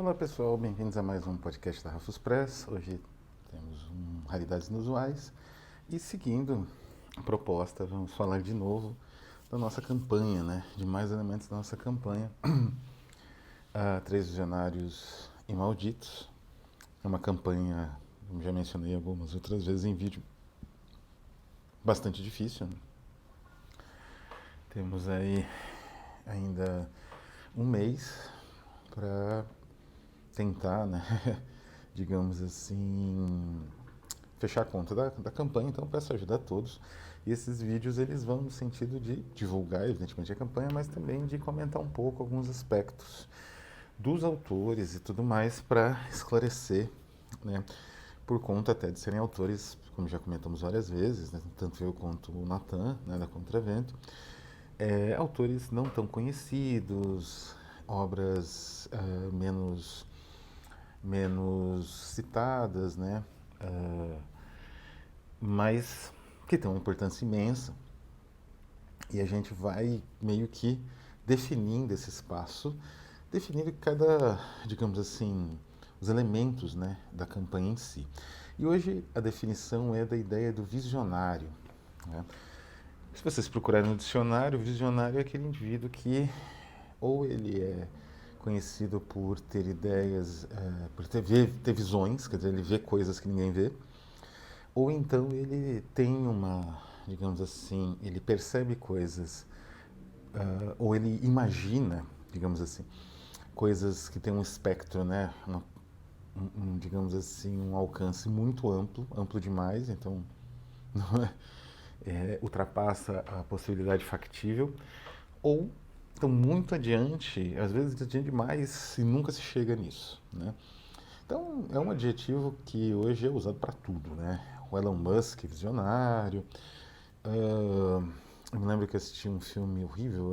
Olá pessoal, bem-vindos a mais um podcast da Rafus Press. Hoje temos Raridades Inusuais e seguindo a proposta, vamos falar de novo da nossa campanha, né? De mais elementos da nossa campanha. Três Visionários e Malditos. É uma campanha, como já mencionei algumas outras vezes em vídeo, bastante difícil, né? Temos aí ainda um mês para tentar, né, digamos assim, fechar a conta da campanha. Então peço ajuda a todos. E esses vídeos eles vão no sentido de divulgar, evidentemente, a campanha, mas também de comentar um pouco alguns aspectos dos autores e tudo mais para esclarecer, né, por conta até de serem autores, como já comentamos várias vezes, né, tanto eu quanto o Natan, né, da Contravento, autores não tão conhecidos, obras menos citadas, né? Mas que tem uma importância imensa. E a gente vai meio que definindo esse espaço, definindo cada, digamos assim, os elementos, né, da campanha em si. E hoje a definição é da ideia do visionário, né? Se vocês procurarem no dicionário, o visionário é aquele indivíduo que ou ele é conhecido por ter ideias, por ter visões, quer dizer, ele vê coisas que ninguém vê, ou então ele tem uma, digamos assim, ele percebe coisas, ou ele imagina, digamos assim, coisas que têm um espectro, né, digamos assim, um alcance muito amplo, amplo demais, então não ultrapassa a possibilidade factível, ou estão muito adiante, às vezes adiante demais e nunca se chega nisso, né? Então é um adjetivo que hoje é usado para tudo, né? O Elon Musk, visionário. Eu me lembro que assisti um filme horrível,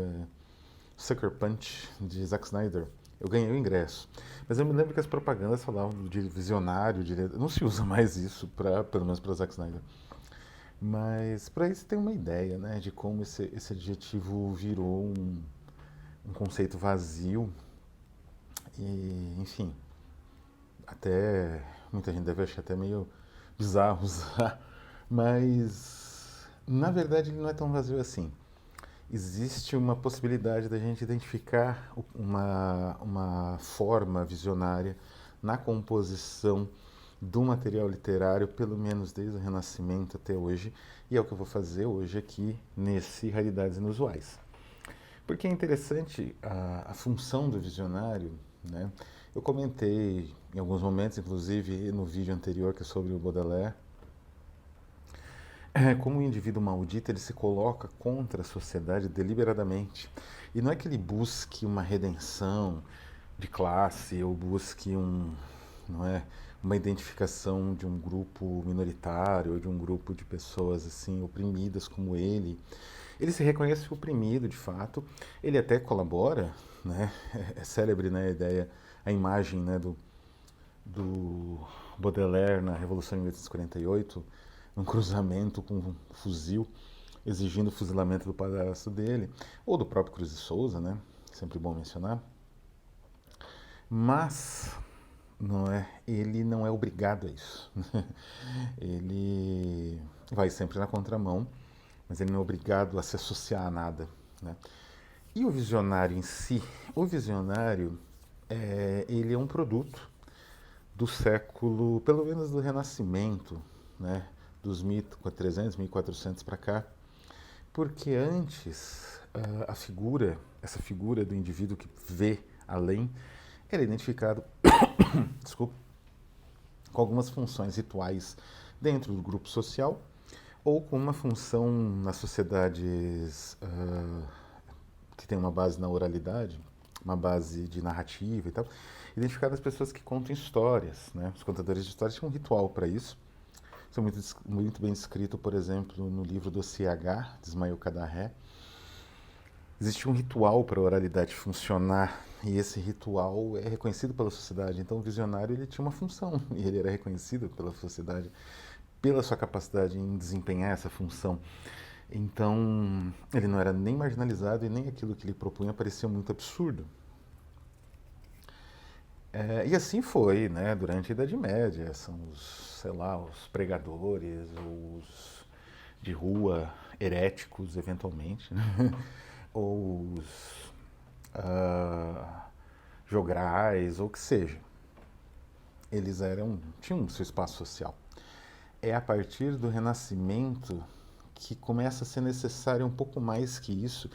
Sucker Punch, de Zack Snyder. Eu ganhei o ingresso. Mas eu me lembro que as propagandas falavam de visionário, não se usa mais isso, pelo menos para Zack Snyder. Mas para isso tem uma ideia, né, de como esse adjetivo virou um conceito vazio e, enfim, até muita gente deve achar até meio bizarro usar, mas na verdade ele não é tão vazio assim. Existe uma possibilidade da gente identificar uma forma visionária na composição do material literário, pelo menos desde o Renascimento até hoje, e é o que eu vou fazer hoje aqui nesse Raridades Inusuais. Porque é interessante a função do visionário, né? Eu comentei em alguns momentos, inclusive no vídeo anterior que é sobre o Baudelaire, como o indivíduo maldito ele se coloca contra a sociedade deliberadamente. E não é que ele busque uma redenção de classe ou busque não é, uma identificação de um grupo minoritário ou de um grupo de pessoas assim oprimidas como ele. Ele se reconhece oprimido, de fato. Ele até colabora, né? É célebre, né, a ideia, a imagem, né, do Baudelaire na Revolução de 1848, num cruzamento com um fuzil, exigindo o fuzilamento do padrasto dele, ou do próprio Cruz de Souza, né? Sempre bom mencionar. Mas ele não é obrigado a isso. Ele vai sempre na contramão, mas ele não é obrigado a se associar a nada, né? E o visionário em si, o visionário, ele é um produto do século, pelo menos do Renascimento, né? Dos 1300, 1400 para cá, porque antes essa figura do indivíduo que vê além, era identificado, desculpa, com algumas funções rituais dentro do grupo social ou com uma função nas sociedades que tem uma base na oralidade, uma base de narrativa e tal, identificar as pessoas que contam histórias, né? Os contadores de histórias tinham um ritual para isso. Isso é muito bem descrito, por exemplo, no livro do C.H., de Ismael Cadarré. Existe um ritual para a oralidade funcionar e esse ritual é reconhecido pela sociedade. Então o visionário ele tinha uma função e ele era reconhecido pela sociedade pela sua capacidade em desempenhar essa função. Então ele não era nem marginalizado e nem aquilo que ele propunha parecia muito absurdo. E assim foi, né, durante a Idade Média. São os, sei lá, os pregadores, os de rua, heréticos, eventualmente, né? Ou os jograis, ou o que seja. Eles tinham seu espaço social. É a partir do Renascimento que começa a ser necessário um pouco mais que isso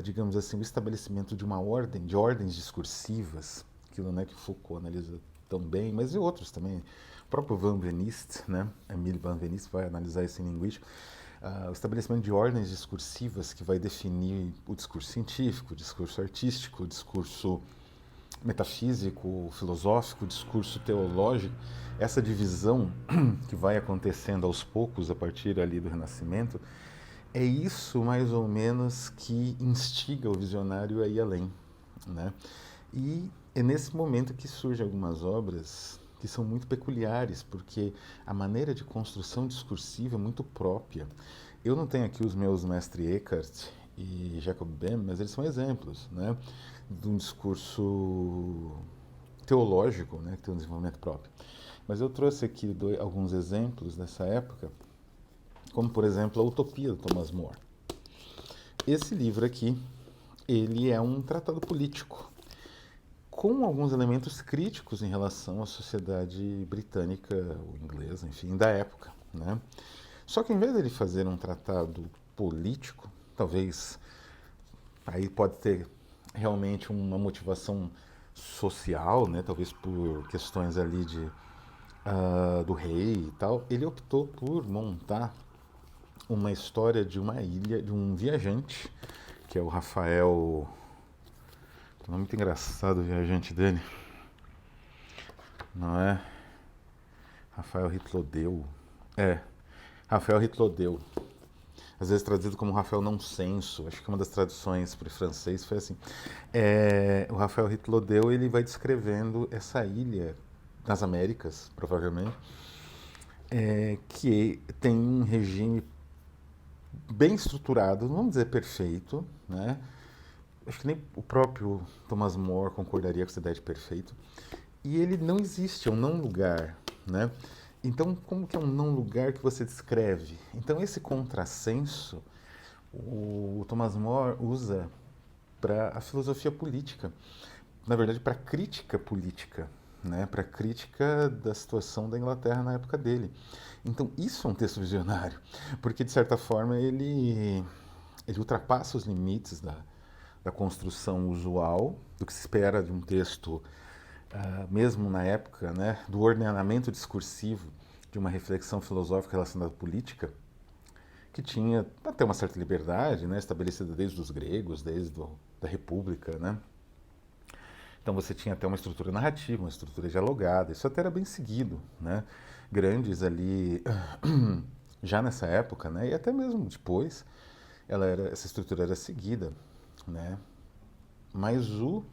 digamos assim, o estabelecimento de uma ordem, de ordens discursivas, aquilo, né, que Foucault analisa tão bem, mas e outros também. O próprio Van Venist, né, Emile Van Venist vai analisar isso em linguística. O estabelecimento de ordens discursivas que vai definir o discurso científico, o discurso artístico, o discurso metafísico, filosófico, discurso teológico, essa divisão que vai acontecendo aos poucos a partir ali do Renascimento, é isso mais ou menos que instiga o visionário a ir além, né? E é nesse momento que surgem algumas obras que são muito peculiares, porque a maneira de construção discursiva é muito própria. Eu não tenho aqui os meus mestres Eckhart e Jacob Böhm, mas eles são exemplos, né, de um discurso teológico, né, que tem um desenvolvimento próprio. Mas eu trouxe aqui alguns exemplos dessa época, como por exemplo a Utopia do Thomas More. Esse livro aqui, ele é um tratado político, com alguns elementos críticos em relação à sociedade britânica ou inglesa, enfim, da época, né? Só que em vez dele fazer um tratado político, talvez aí pode ter realmente uma motivação social, né? Talvez por questões ali do rei e tal, ele optou por montar uma história de uma ilha, de um viajante, que é o Rafael. Um nome muito engraçado o viajante dele, não é? Rafael Hitlodeu. É, Rafael Hitlodeu. Às vezes traduzido como Rafael Nonsenso. Acho que uma das traduções para o francês foi assim. O Rafael Hitlodeu, ele vai descrevendo essa ilha nas Américas, provavelmente, que tem um regime bem estruturado, não vamos dizer perfeito, né? Acho que nem o próprio Thomas More concordaria com essa ideia de perfeito. E ele não existe, é um não lugar, né? Então, como que é um não lugar que você descreve? Então, esse contrassenso, o Thomas More usa para a filosofia política, na verdade, para a crítica política, né? Para a crítica da situação da Inglaterra na época dele. Então, isso é um texto visionário, porque, de certa forma, ele ultrapassa os limites da construção usual, do que se espera de um texto, mesmo na época, né, do ordenamento discursivo de uma reflexão filosófica relacionada à política, que tinha até uma certa liberdade, né, estabelecida desde os gregos, da República, né? Então você tinha até uma estrutura narrativa, uma estrutura dialogada, isso até era bem seguido, né? Grandes ali, já nessa época, né, e até mesmo depois, essa estrutura era seguida, né? Mas o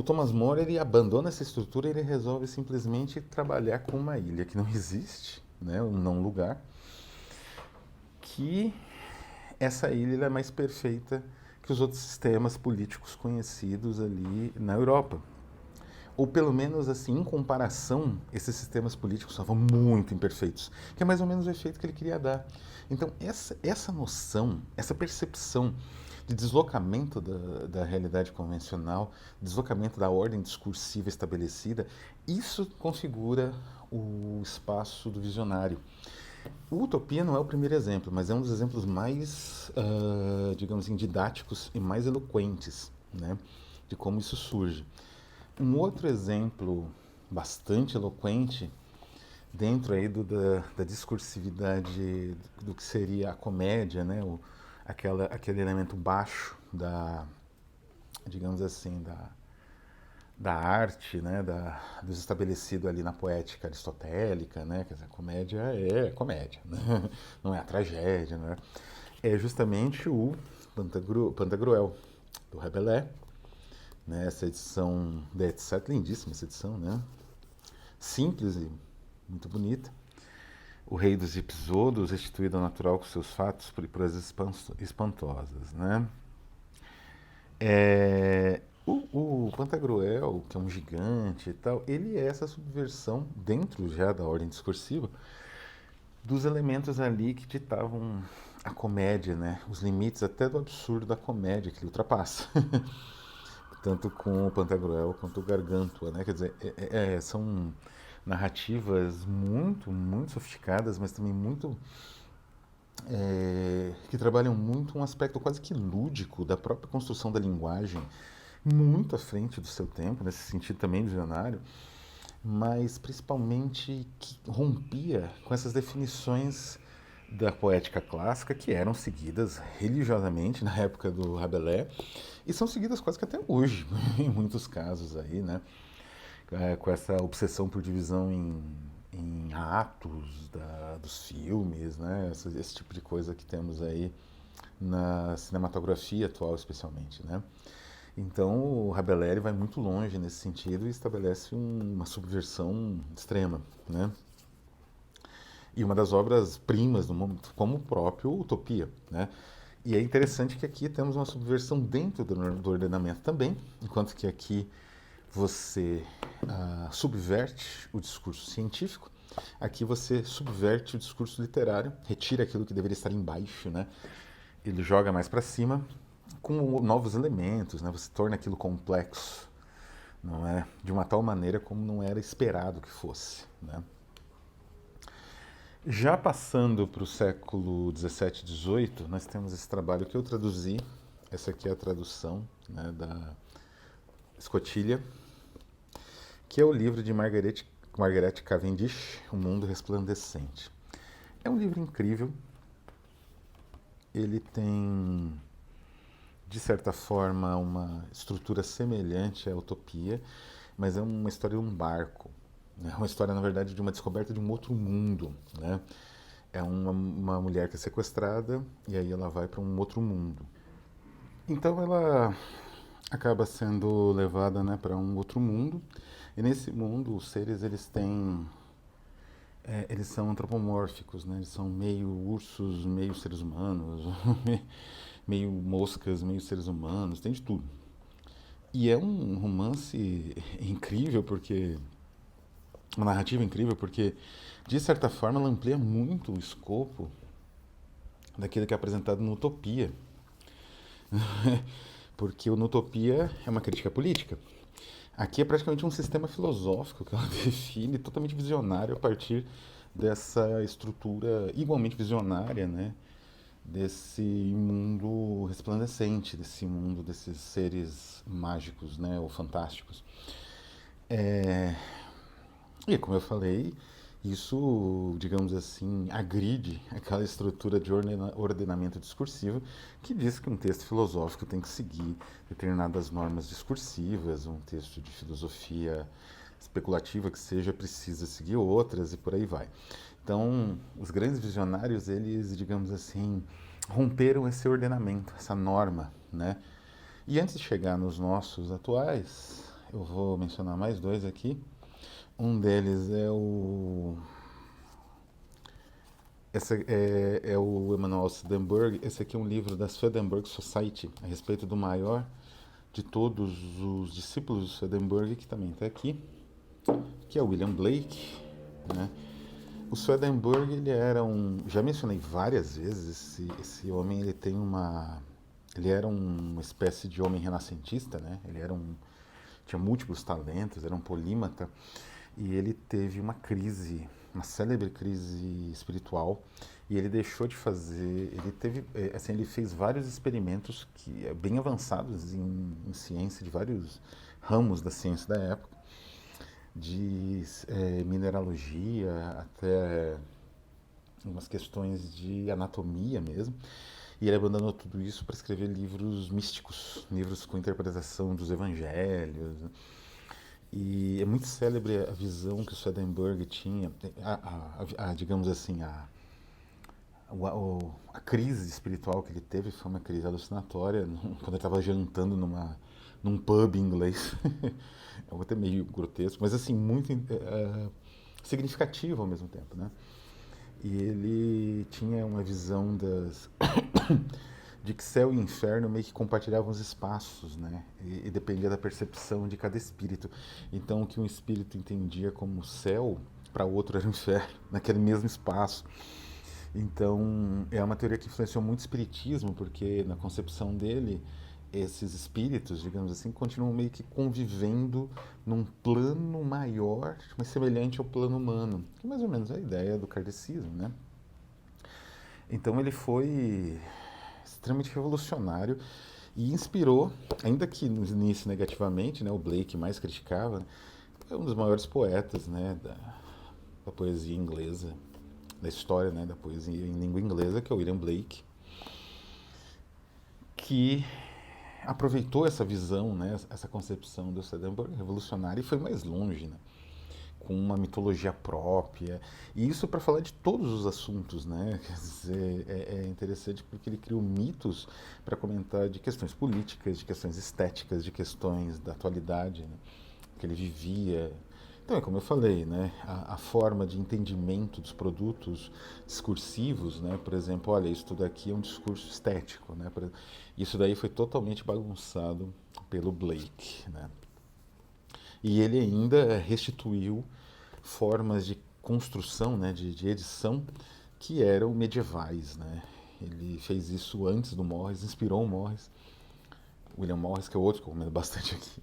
Thomas More, ele abandona essa estrutura e ele resolve simplesmente trabalhar com uma ilha que não existe, né, um não lugar, que essa ilha é mais perfeita que os outros sistemas políticos conhecidos ali na Europa. Ou pelo menos, assim, em comparação, esses sistemas políticos estavam muito imperfeitos, que é mais ou menos o efeito que ele queria dar. Então, essa noção, essa percepção de deslocamento da realidade convencional, deslocamento da ordem discursiva estabelecida, isso configura o espaço do visionário. O Utopia não é o primeiro exemplo, mas é um dos exemplos mais, digamos assim, didáticos e mais eloquentes, né, de como isso surge. Um outro exemplo bastante eloquente dentro aí da discursividade do que seria a comédia, né, aquele elemento baixo digamos assim, da arte, né, dos estabelecido ali na poética aristotélica, né, quer dizer, a comédia é comédia, né? Não é a tragédia, né? É justamente o Pantagruel, do Rabelais, né, essa edição de Etc, lindíssima essa edição, né? Simples e muito bonita. O rei dos episódios, restituído ao natural com seus fatos por proezas espantosas, né? O Pantagruel, que é um gigante e tal, ele é essa subversão, dentro já da ordem discursiva, dos elementos ali que ditavam a comédia, né? Os limites até do absurdo da comédia que ele ultrapassa. Tanto com o Pantagruel quanto o Gargantua, né? Quer dizer, são narrativas muito sofisticadas, mas também que trabalham muito um aspecto quase que lúdico da própria construção da linguagem, muito à frente do seu tempo, nesse sentido também visionário, mas principalmente que rompia com essas definições da poética clássica que eram seguidas religiosamente na época do Rabelais e são seguidas quase que até hoje, em muitos casos aí, né? Com essa obsessão por divisão em atos dos filmes, né? Esse tipo de coisa que temos aí na cinematografia atual, especialmente, né? Então, o Rabelais ele vai muito longe nesse sentido e estabelece uma subversão extrema, né? E uma das obras primas do mundo, como o próprio Utopia, né? E é interessante que aqui temos uma subversão dentro do ordenamento também, enquanto que aqui você subverte o discurso científico, aqui você subverte o discurso literário, retira aquilo que deveria estar embaixo, né? Ele joga mais para cima com novos elementos, né? Você torna aquilo complexo, não é? De uma tal maneira como não era esperado que fosse, né? Já passando para o século 17 e 18, nós temos esse trabalho que eu traduzi. Essa aqui é a tradução, né, da Escotilha, que é o livro de Margaret Cavendish, O Mundo Resplandecente. É um livro incrível. Ele tem, de certa forma, uma estrutura semelhante à Utopia, mas é uma história de um barco. É uma história, na verdade, de uma descoberta de um outro mundo, né? É uma mulher que é sequestrada e aí ela vai para um outro mundo. Então ela acaba sendo levada, né, para um outro mundo e nesse mundo os seres eles são antropomórficos, né? Eles são meio ursos, meio seres humanos, meio moscas, meio seres humanos, tem de tudo. E é um romance incrível porque uma narrativa incrível porque de certa forma ela amplia muito o escopo daquilo que é apresentado no Utopia. Porque o Utopia é uma crítica política. Aqui é praticamente um sistema filosófico que ela define, totalmente visionário a partir dessa estrutura igualmente visionária, né? Desse mundo resplandecente, desse mundo desses seres mágicos, né? Ou fantásticos. E como eu falei, isso, digamos assim, agride aquela estrutura de ordenamento discursivo que diz que um texto filosófico tem que seguir determinadas normas discursivas, um texto de filosofia especulativa que seja precisa seguir outras e por aí vai. Então, os grandes visionários, eles, digamos assim, romperam esse ordenamento, essa norma, né? E antes de chegar nos nossos atuais, eu vou mencionar mais dois aqui. Um deles é o Emanuel Swedenborg. Esse aqui é um livro da Swedenborg Society a respeito do maior de todos os discípulos de Swedenborg, que também está aqui, que é o William Blake, né? O Swedenborg, ele era já mencionei várias vezes, esse homem, ele era uma espécie de homem renascentista, né? Tinha múltiplos talentos, era um polímata, e ele teve uma crise, uma célebre crise espiritual, e ele deixou de fazer, assim, ele fez vários experimentos bem avançados em ciência, de vários ramos da ciência da época, de mineralogia até umas questões de anatomia mesmo. E ele abandonou tudo isso para escrever livros místicos, livros com interpretação dos evangelhos. E é muito célebre a visão que o Swedenborg tinha, digamos assim, a crise espiritual que ele teve foi uma crise alucinatória, quando ele estava jantando num pub inglês. É até meio grotesco, mas assim, muito significativo ao mesmo tempo, né? E ele tinha uma visão de que céu e inferno meio que compartilhavam os espaços, né? E dependia da percepção de cada espírito. Então, o que um espírito entendia como céu, para outro era o inferno, naquele mesmo espaço. Então, é uma teoria que influenciou muito o espiritismo, porque na concepção dele, esses espíritos, digamos assim, continuam meio que convivendo num plano maior, mas semelhante ao plano humano, que é mais ou menos a ideia do kardecismo, né? Então, ele foi extremamente revolucionário e inspirou, ainda que no início negativamente, né, o Blake mais criticava, é um dos maiores poetas, né, da poesia inglesa, da história, né, da poesia em língua inglesa, que é o William Blake, que aproveitou essa visão, né, essa concepção do Swedenborg revolucionária e foi mais longe, né, com uma mitologia própria, e isso para falar de todos os assuntos, né? Quer dizer, é interessante porque ele criou mitos para comentar de questões políticas, de questões estéticas, de questões da atualidade, né? Que ele vivia. Então, é como eu falei, né? A forma de entendimento dos produtos discursivos, né? Por exemplo, olha, isso tudo aqui é um discurso estético, né? Isso daí foi totalmente bagunçado pelo Blake, né? E ele ainda restituiu formas de construção, né, de edição, que eram medievais. Né? Ele fez isso antes do Morris, inspirou o Morris, William Morris, que é outro que eu comento bastante aqui.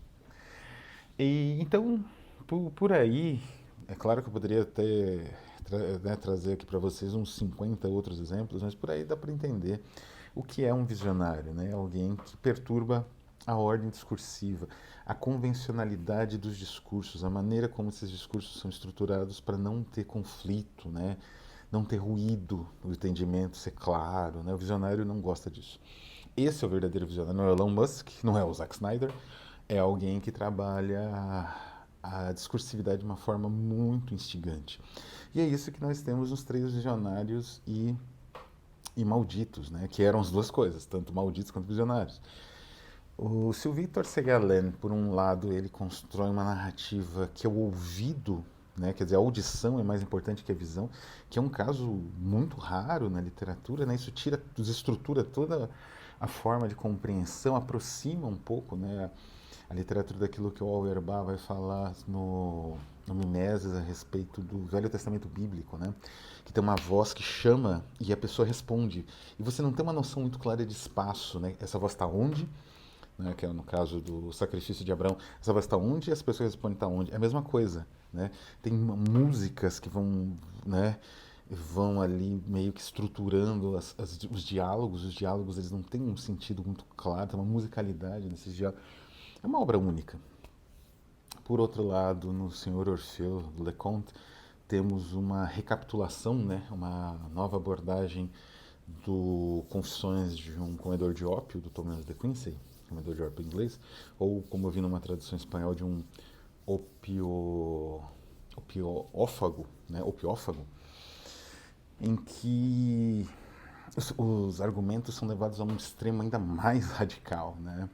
E, então, por aí, é claro que eu poderia até né, trazer aqui para vocês uns 50 outros exemplos, mas por aí dá para entender o que é um visionário, né? Alguém que perturba a ordem discursiva, a convencionalidade dos discursos, a maneira como esses discursos são estruturados para não ter conflito, né? Não ter ruído, o entendimento ser claro, né? O visionário não gosta disso. Esse é o verdadeiro visionário, não é o Elon Musk, não é o Zack Snyder, é alguém que trabalha a discursividade de uma forma muito instigante. E é isso que nós temos nos três visionários e malditos, né? Que eram as duas coisas, tanto malditos quanto visionários. Se o Victor Segalen, por um lado, ele constrói uma narrativa que é o ouvido, né? Quer dizer, a audição é mais importante que a visão, que é um caso muito raro na literatura, né? Isso desestrutura toda a forma de compreensão, aproxima um pouco, né? A literatura daquilo que o Auerbach vai falar no Mimeses a respeito do Velho Testamento Bíblico, né? Que tem uma voz que chama e a pessoa responde. E você não tem uma noção muito clara de espaço, né? Essa voz está onde? Né? Que é no caso do sacrifício de Abraão. Essa voz está onde e as pessoas respondem está onde? É a mesma coisa, né? Tem músicas que vão, né? Vão ali meio que estruturando os diálogos. Os diálogos eles não têm um sentido muito claro, tem uma musicalidade nesses diálogos. É uma obra única. Por outro lado, no Senhor Orfeu, do Leconte, temos uma recapitulação, né, uma nova abordagem do Confissões de um Comedor de Ópio, do Thomas de Quincey, comedor de ópio em inglês, ou como eu vi numa tradução em espanhol, de um opiófago, né, opiófago, em que os argumentos são levados a um extremo ainda mais radical, né?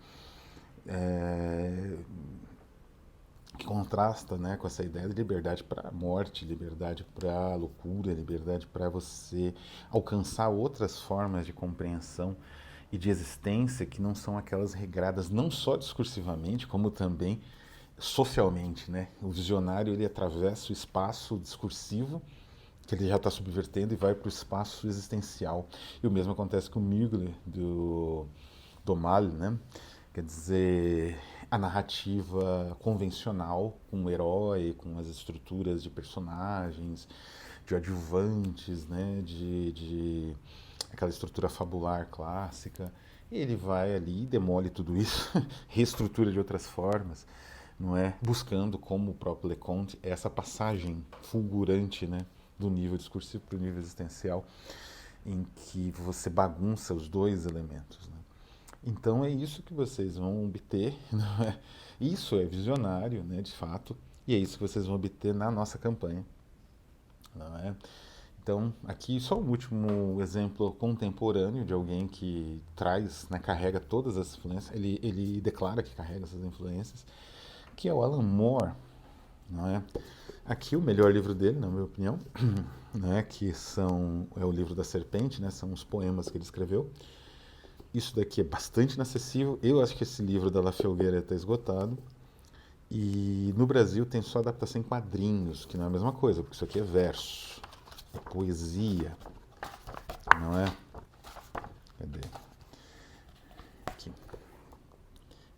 Que contrasta, né, com essa ideia de liberdade para a morte, liberdade para a loucura, liberdade para você alcançar outras formas de compreensão e de existência que não são aquelas regradas não só discursivamente, como também socialmente. Né? O visionário ele atravessa o espaço discursivo que ele já está subvertendo e vai para o espaço existencial. E o mesmo acontece com o Mugler, do Mal, né? Quer dizer, a narrativa convencional, com o herói, com as estruturas de personagens, de adjuvantes, né? de aquela estrutura fabular clássica. E ele vai ali, demole tudo isso, reestrutura de outras formas, não é? Buscando, como o próprio Leconte, essa passagem fulgurante, né? Do nível discursivo para o nível existencial, em que você bagunça os dois elementos. Né? Então é isso que vocês vão obter, não é? Isso é visionário, né, de fato, e é isso que vocês vão obter na nossa campanha. Não é? Então, aqui só um último exemplo contemporâneo de alguém que traz, né, carrega todas as influências, ele declara que carrega essas influências, que é o Alan Moore. Não é? Aqui o melhor livro dele, na minha opinião, né, que é o livro da Serpente, né, são os poemas que ele escreveu. Isso daqui é bastante inacessível. Eu acho que esse livro da La Felguera está esgotado. E no Brasil tem só adaptação em quadrinhos, que não é a mesma coisa, porque isso aqui é verso, é poesia, não é? Cadê? Aqui.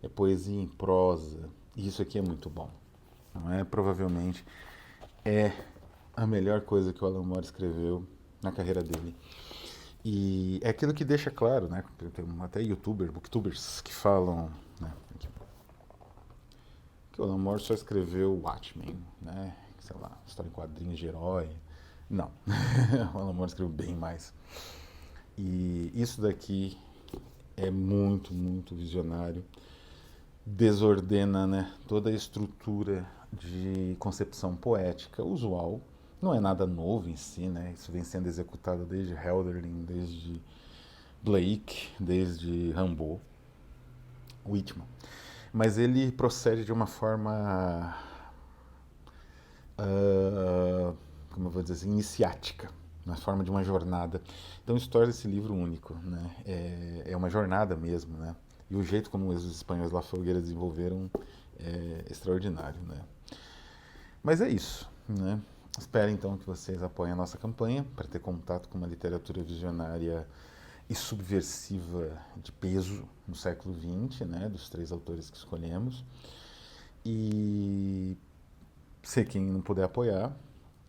É poesia em prosa. E isso aqui é muito bom, não é? Provavelmente é a melhor coisa que o Alan Moore escreveu na carreira dele. E é aquilo que deixa claro, né? Tem até youtubers, booktubers que falam, né, que o Alan Moore só escreveu Watchmen, né? Sei lá, história em quadrinhos de herói. Não, o Alan Moore escreveu bem mais. E isso daqui é muito, muito visionário. Desordena, né, toda a estrutura de concepção poética usual. Não é nada novo em si, né? Isso vem sendo executado desde Hölderlin, desde Blake, desde Rimbaud, Whitman. Mas ele procede de uma forma, como eu vou dizer assim, iniciática, na forma de uma jornada. Então isso torna esse livro único, né? É uma jornada mesmo, né? E o jeito como os espanhóis La Felguera desenvolveram é extraordinário, né? Mas é isso, né? Espero então que vocês apoiem a nossa campanha para ter contato com uma literatura visionária e subversiva de peso no século XX, né? Dos três autores que escolhemos. E se quem não puder apoiar,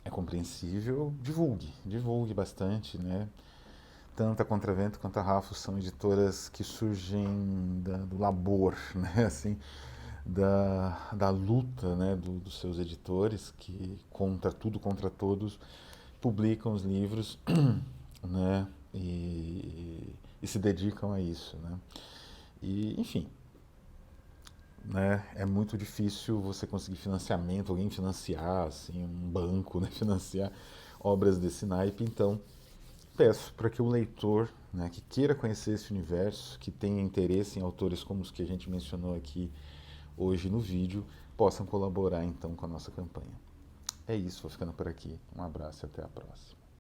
é compreensível, divulgue bastante, né? Tanto a Contravento quanto a Rafo são editoras que surgem do labor, né? Assim, da luta, né? Dos seus editores, que contra tudo, contra todos, publicam os livros, né? E se dedicam a isso, né? E, enfim, né? É muito difícil você conseguir financiamento, alguém financiar, assim, um banco, né? Financiar obras desse naipe. Então, peço para que o leitor, né, que queira conhecer esse universo, que tenha interesse em autores como os que a gente mencionou aqui hoje no vídeo, possam colaborar então com a nossa campanha. É isso, vou ficando por aqui. Um abraço e até a próxima.